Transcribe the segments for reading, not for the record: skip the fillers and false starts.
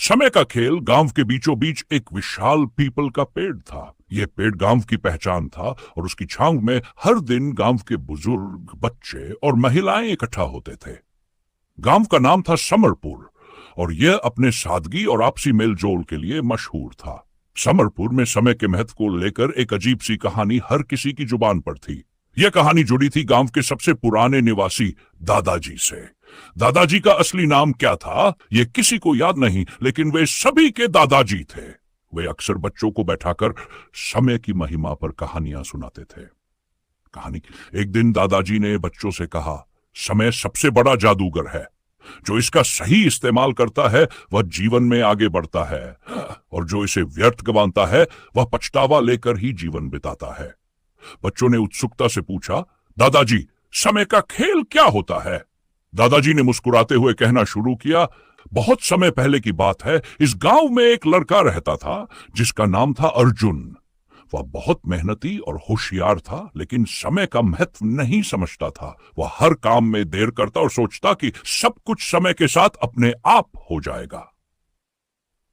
समय का खेल गांव के बीचों बीच एक विशाल पीपल का पेड़ था। यह पेड़ गांव की पहचान था और उसकी छांव में हर दिन गांव के बुजुर्ग, बच्चे और महिलाएं इकट्ठा होते थे। गांव का नाम था समरपुर और यह अपने सादगी और आपसी मेलजोल के लिए मशहूर था। समरपुर में समय के महत्व को लेकर एक अजीब सी कहानी हर किसी की जुबान पर थी। यह कहानी जुड़ी थी गांव के सबसे पुराने निवासी दादाजी से। दादाजी का असली नाम क्या था यह किसी को याद नहीं, लेकिन वे सभी के दादाजी थे। वे अक्सर बच्चों को बैठाकर समय की महिमा पर कहानियां सुनाते थे। एक दिन दादाजी ने बच्चों से कहा, समय सबसे बड़ा जादूगर है। जो इसका सही इस्तेमाल करता है वह जीवन में आगे बढ़ता है और जो इसे व्यर्थ गंवाता है वह पछतावा लेकर ही जीवन बिताता है। बच्चों ने उत्सुकता से पूछा, दादाजी समय का खेल क्या होता है? दादाजी ने मुस्कुराते हुए कहना शुरू किया, बहुत समय पहले की बात है। इस गांव में एक लड़का रहता था जिसका नाम था अर्जुन। वह बहुत मेहनती और होशियार था, लेकिन समय का महत्व नहीं समझता था। वह हर काम में देर करता और सोचता कि सब कुछ समय के साथ अपने आप हो जाएगा।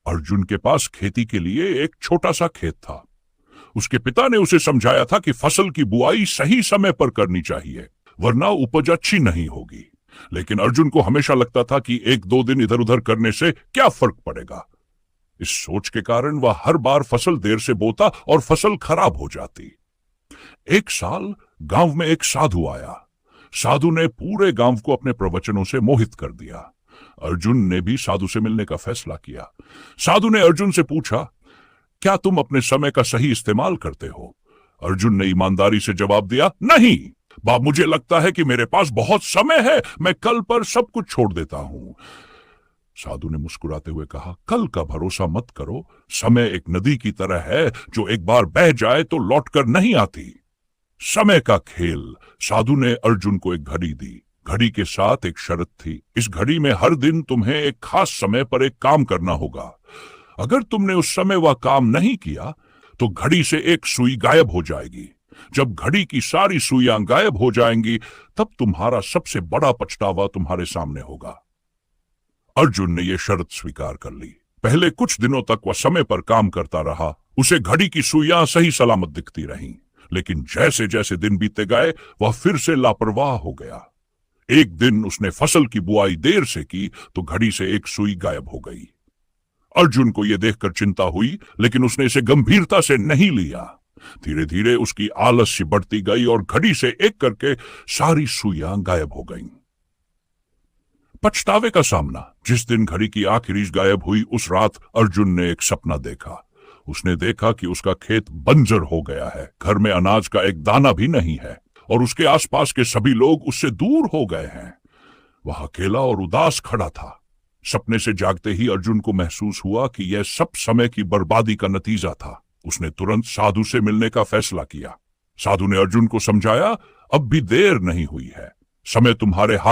अर्जुन के पास खेती के लिए एक छोटा सा खेत था। उसके पिता ने उसे समझाया था कि फसल की बुआई सही समय पर करनी चाहिए, वरना उपज अच्छी नहीं होगी। लेकिन अर्जुन को हमेशा लगता था कि एक दो दिन इधर उधर करने से क्या फर्क पड़ेगा। इस सोच के कारण वह हर बार फसल देर से बोता और फसल खराब हो जाती। एक साल गांव में एक साधु आया। साधु ने पूरे गांव को अपने प्रवचनों से मोहित कर दिया। अर्जुन ने भी साधु से मिलने का फैसला किया। साधु ने अर्जुन से पूछा, क्या तुम अपने समय का सही इस्तेमाल करते हो? अर्जुन ने ईमानदारी से जवाब दिया, नहीं बाप, मुझे लगता है कि मेरे पास बहुत समय है, मैं कल पर सब कुछ छोड़ देता हूं। साधु ने मुस्कुराते हुए कहा, कल का भरोसा मत करो। समय एक नदी की तरह है, जो एक बार बह जाए तो लौटकर नहीं आती। समय का खेल। साधु ने अर्जुन को एक घड़ी दी। घड़ी के साथ एक शर्त थी, इस घड़ी में हर दिन तुम्हें एक खास समय पर एक काम करना होगा। अगर तुमने उस समय वह काम नहीं किया तो घड़ी से एक सुई गायब हो जाएगी। जब घड़ी की सारी सुइयां गायब हो जाएंगी तब तुम्हारा सबसे बड़ा पछतावा तुम्हारे सामने होगा। अर्जुन ने यह शर्त स्वीकार कर ली। पहले कुछ दिनों तक वह समय पर काम करता रहा। उसे घड़ी की सुइयां सही सलामत दिखती रहीं, लेकिन जैसे जैसे दिन बीते गए वह फिर से लापरवाह हो गया। एक दिन उसने फसल की बुआई देर से की तो घड़ी से एक सुई गायब हो गई। अर्जुन को यह देखकर चिंता हुई, लेकिन उसने इसे गंभीरता से नहीं लिया। धीरे धीरे उसकी आलस्य बढ़ती गई और घड़ी से एक करके सारी सुइयां गायब हो गईं। पछतावे का सामना। जिस दिन घड़ी की आखिरी गायब हुई उस रात अर्जुन ने एक सपना देखा। उसने देखा कि उसका खेत बंजर हो गया है, घर में अनाज का एक दाना भी नहीं है और उसके आसपास के सभी लोग उससे दूर हो गए हैं। वह अकेला और उदास खड़ा था। सपने से जागते ही अर्जुन को महसूस हुआ कि यह सब समय की बर्बादी का नतीजा था। उसने तुरंत साधु से मिलने का फैसला किया। साधु ने अर्जुन को समझाया, अब भी देर नहीं हुई है, समय तुम्हारे हाथ